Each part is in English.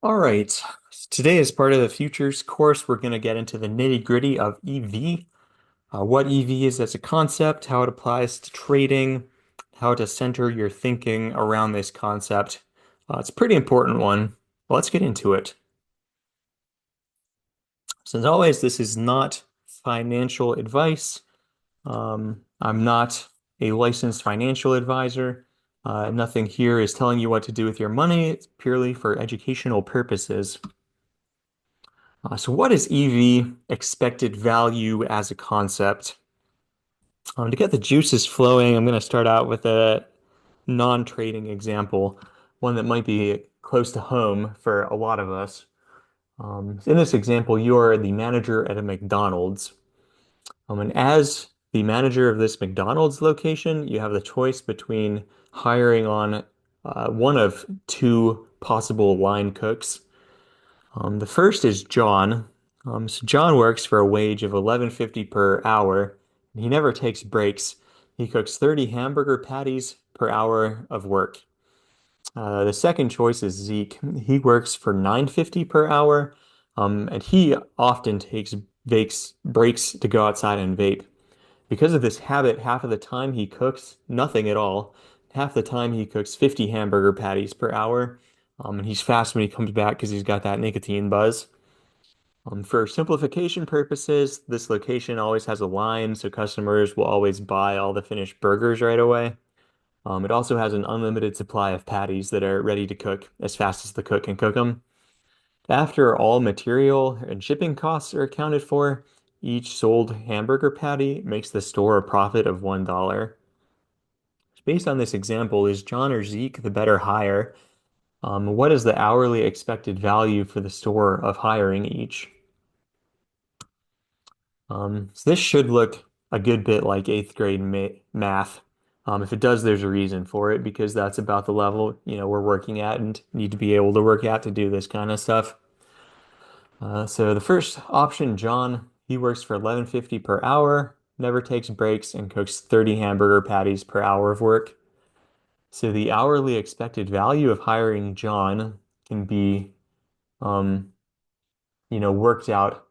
All right. Today, as part of the futures course, we're going to get into the nitty-gritty of EV, what EV is as a concept, how it applies to trading, how to center your thinking around this concept. It's a pretty important one. Let's get into it. So as always, this is not financial advice. I'm not a licensed financial advisor. Nothing here is telling you what to do with your money. It's purely for educational purposes. So what is EV expected value as a concept? To get the juices flowing, I'm going to start out with a non-trading example, one that might be close to home for a lot of us. In this example, you are the manager at a McDonald's. And as the manager of this McDonald's location, you have the choice between hiring on one of two possible line cooks. The first is John. So John works for a wage of 11.50 per hour. He never takes breaks. He cooks 30 hamburger patties per hour of work. The second choice is Zeke. He works for 9.50 per hour, and he often takes breaks to go outside and vape. Because of this habit, half of the time he cooks nothing at all. Half the time he cooks 50 hamburger patties per hour. And he's fast when he comes back because he's got that nicotine buzz. For simplification purposes, this location always has a line, so customers will always buy all the finished burgers right away. It also has an unlimited supply of patties that are ready to cook as fast as the cook can cook them. After all material and shipping costs are accounted for, each sold hamburger patty makes the store a profit of $1. Based on this example, is John or Zeke the better hire? What is the hourly expected value for the store of hiring each? So this should look a good bit like eighth grade ma math. If it does, there's a reason for it because that's about the level, we're working at and need to be able to work at to do this kind of stuff. So the first option, John, he works for 11.50 per hour, never takes breaks, and cooks 30 hamburger patties per hour of work. So the hourly expected value of hiring John can be, um, worked out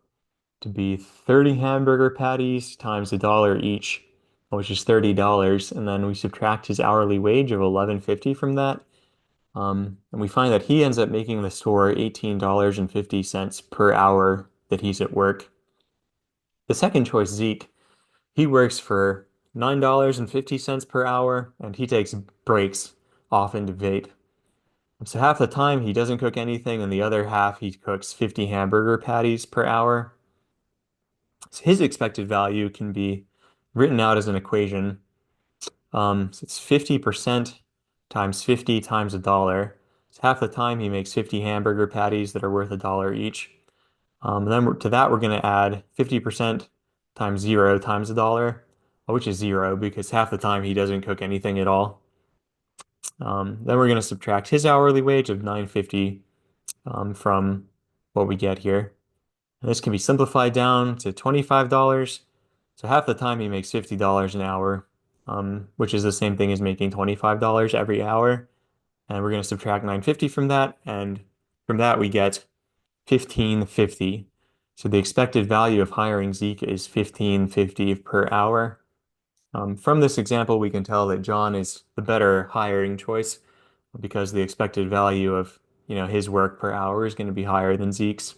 to be 30 hamburger patties times $1 each, which is $30. And then we subtract his hourly wage of 11.50 from that. And we find that he ends up making the store $18.50 per hour that he's at work. The second choice, Zeke, he works for $9.50 per hour and he takes breaks often to vape. So half the time he doesn't cook anything and the other half he cooks 50 hamburger patties per hour. So his expected value can be written out as an equation. So it's 50% times 50 times $1. So half the time he makes 50 hamburger patties that are worth $1 each. And then to that we're going to add 50% times 0 times $1, which is 0 because half the time he doesn't cook anything at all. Then we're going to subtract his hourly wage of 9.50 from what we get here. And this can be simplified down to $25. So half the time he makes $50 an hour, which is the same thing as making $25 every hour. And we're going to subtract 950 from that, and from that we get 1550. So the expected value of hiring Zeke is 1550 per hour. From this example, we can tell that John is the better hiring choice because the expected value of, his work per hour is going to be higher than Zeke's.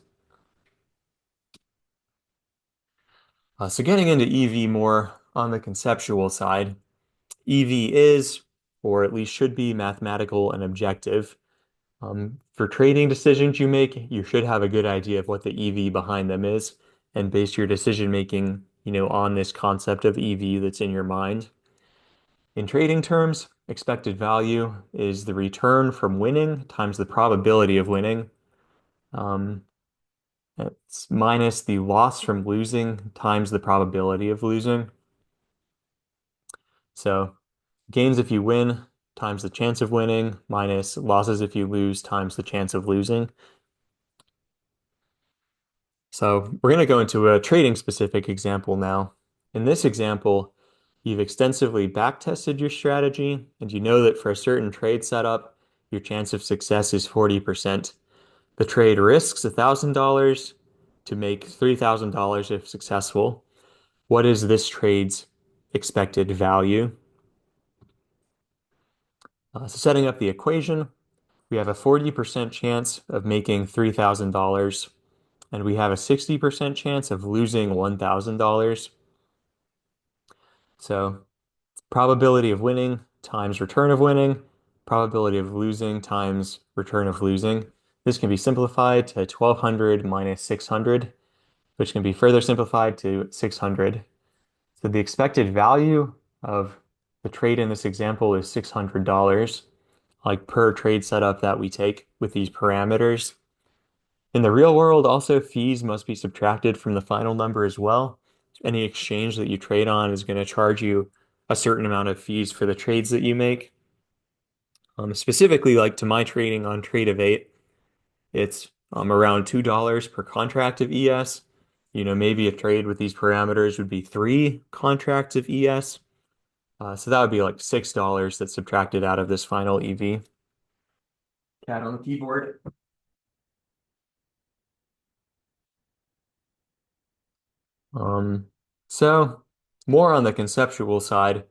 So getting into EV more on the conceptual side, EV is, or at least should be, mathematical and objective. For trading decisions you make, you should have a good idea of what the EV behind them is and base your decision making, on this concept of EV that's in your mind. In trading terms, expected value is the return from winning times the probability of winning. Um, it's minus the loss from losing times the probability of losing. So gains if you win times the chance of winning minus losses if you lose times the chance of losing. So we're going to go into a trading specific example now. In this example, you've extensively back tested your strategy and you know that for a certain trade setup, your chance of success is 40%. The trade risks $1,000 to make $3,000 if successful. What is this trade's expected value? So setting up the equation, we have a 40% chance of making $3,000 and we have a 60% chance of losing $1,000. So probability of winning times return of winning, probability of losing times return of losing. This can be simplified to 1200 minus 600, which can be further simplified to 600. So the expected value of the trade in this example is $600, like per trade setup that we take with these parameters. In the real world, also fees must be subtracted from the final number as well. Any exchange that you trade on is going to charge you a certain amount of fees for the trades that you make. Specifically, like to my trading on Trade of 8, it's around $2 per contract of ES. Maybe a trade with these parameters would be 3 contracts of ES. So that would be like $6 that's subtracted out of this final EV. Cat on the keyboard. Um, so more on the conceptual side,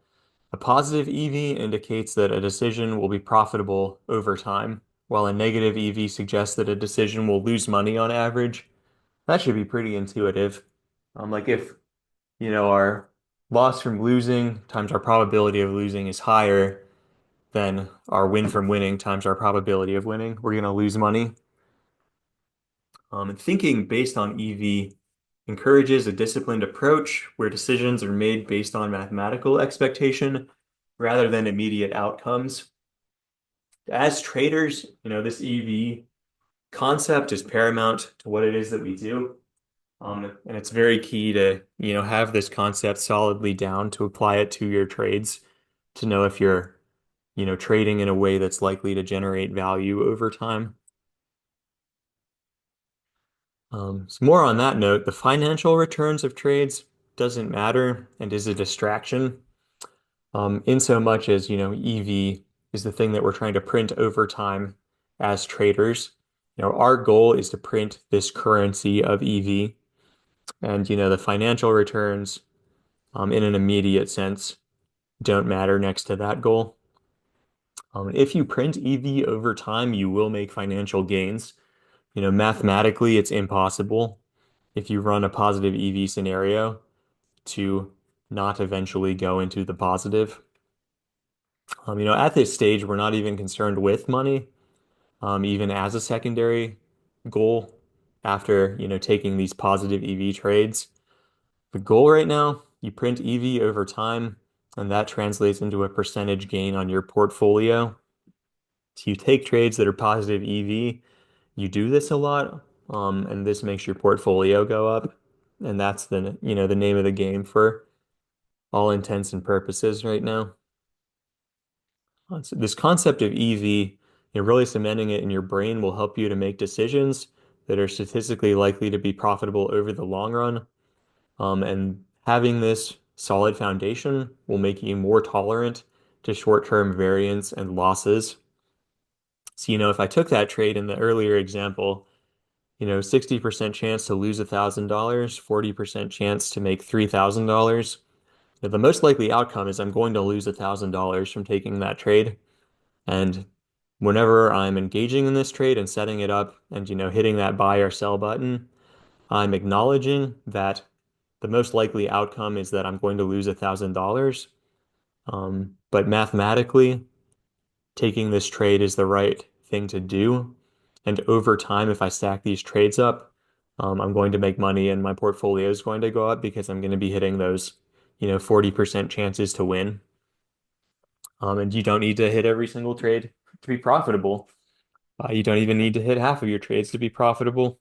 a positive EV indicates that a decision will be profitable over time, while a negative EV suggests that a decision will lose money on average. That should be pretty intuitive. Like if, our loss from losing times our probability of losing is higher than our win from winning times our probability of winning, we're going to lose money. And thinking based on EV encourages a disciplined approach where decisions are made based on mathematical expectation rather than immediate outcomes. As traders, this EV concept is paramount to what it is that we do. And it's very key to, have this concept solidly down to apply it to your trades to know if you're, trading in a way that's likely to generate value over time. So more on that note, the financial returns of trades doesn't matter and is a distraction. In so much as, EV is the thing that we're trying to print over time as traders. Our goal is to print this currency of EV and, the financial returns, in an immediate sense don't matter next to that goal. If you print EV over time, you will make financial gains. Mathematically, it's impossible if you run a positive EV scenario to not eventually go into the positive. At this stage, we're not even concerned with money, even as a secondary goal after, taking these positive EV trades. The goal right now, you print EV over time, and that translates into a percentage gain on your portfolio. So you take trades that are positive EV, you do this a lot, and this makes your portfolio go up. And that's the name of the game for all intents and purposes right now. So this concept of EV, really cementing it in your brain will help you to make decisions that are statistically likely to be profitable over the long run. And having this solid foundation will make you more tolerant to short-term variance and losses. So, if I took that trade in the earlier example, 60% chance to lose $1,000, 40% chance to make $3,000. The most likely outcome is I'm going to lose $1,000 from taking that trade. And whenever I'm engaging in this trade and setting it up and, hitting that buy or sell button, I'm acknowledging that the most likely outcome is that I'm going to lose $1,000. But mathematically, taking this trade is the right thing to do. And over time, if I stack these trades up, I'm going to make money and my portfolio is going to go up because I'm going to be hitting those, 40% chances to win. And you don't need to hit every single trade to be profitable. You don't even need to hit half of your trades to be profitable.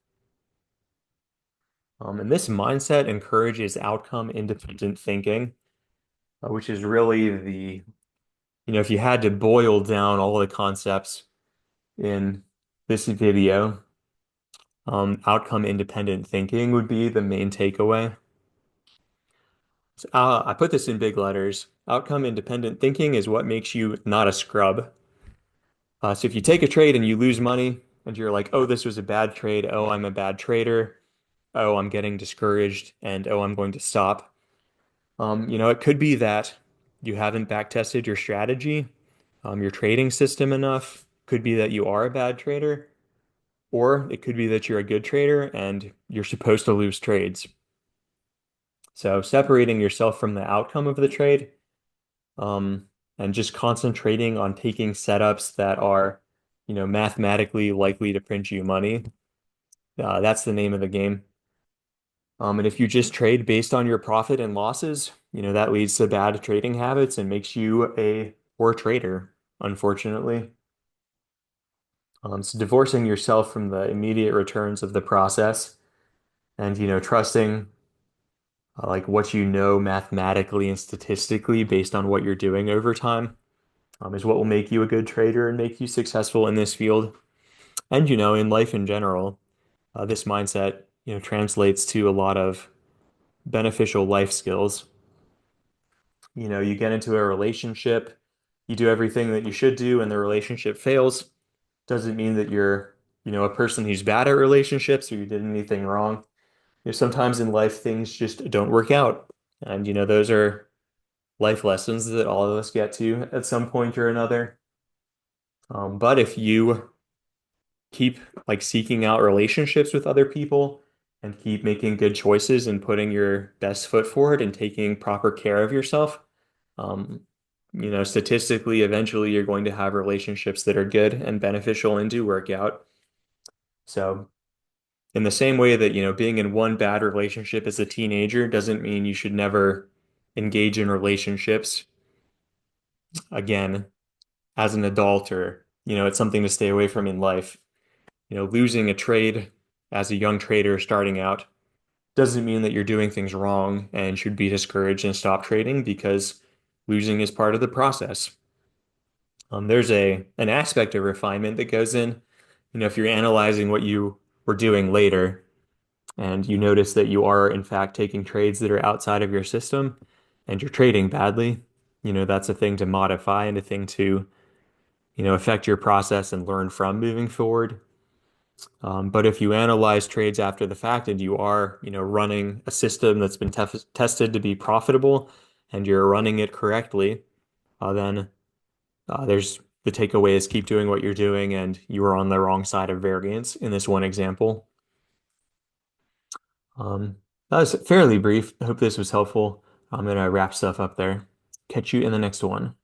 And this mindset encourages outcome independent thinking, which is really if you had to boil down all the concepts in this video, outcome independent thinking would be the main takeaway. So, I put this in big letters. Outcome independent thinking is what makes you not a scrub. So if you take a trade and you lose money, and you're like, oh, this was a bad trade. Oh, I'm a bad trader. Oh, I'm getting discouraged, and oh, I'm going to stop. It could be that you haven't back tested your strategy, your trading system enough. Could be that you are a bad trader, or it could be that you're a good trader and you're supposed to lose trades. So separating yourself from the outcome of the trade, um, and just concentrating on taking setups that are, mathematically likely to print you money. That's the name of the game. And if you just trade based on your profit and losses, that leads to bad trading habits and makes you a poor trader, unfortunately. So divorcing yourself from the immediate returns of the process and, trusting like what you know mathematically and statistically based on what you're doing over time, is what will make you a good trader and make you successful in this field. And, in life in general, this mindset, translates to a lot of beneficial life skills. You get into a relationship, you do everything that you should do, and the relationship fails. Doesn't mean that you're, a person who's bad at relationships or you did anything wrong. Sometimes in life things just don't work out. And, those are life lessons that all of us get to at some point or another. But if you keep like seeking out relationships with other people and keep making good choices and putting your best foot forward and taking proper care of yourself, um, statistically, eventually you're going to have relationships that are good and beneficial and do work out. So, in the same way that, being in one bad relationship as a teenager doesn't mean you should never engage in relationships again as an adult or, it's something to stay away from in life. Losing a trade as a young trader starting out doesn't mean that you're doing things wrong and should be discouraged and stop trading because losing is part of the process. There's an aspect of refinement that goes in. If you're analyzing what you were doing later and you notice that you are in fact taking trades that are outside of your system and you're trading badly, that's a thing to modify and a thing to, affect your process and learn from moving forward. But if you analyze trades after the fact and you are, running a system that's been tested to be profitable and you're running it correctly, then there's the takeaway is keep doing what you're doing and you are on the wrong side of variance in this one example. Um, that was fairly brief. I hope this was helpful. I'm gonna wrap stuff up there. Catch you in the next one.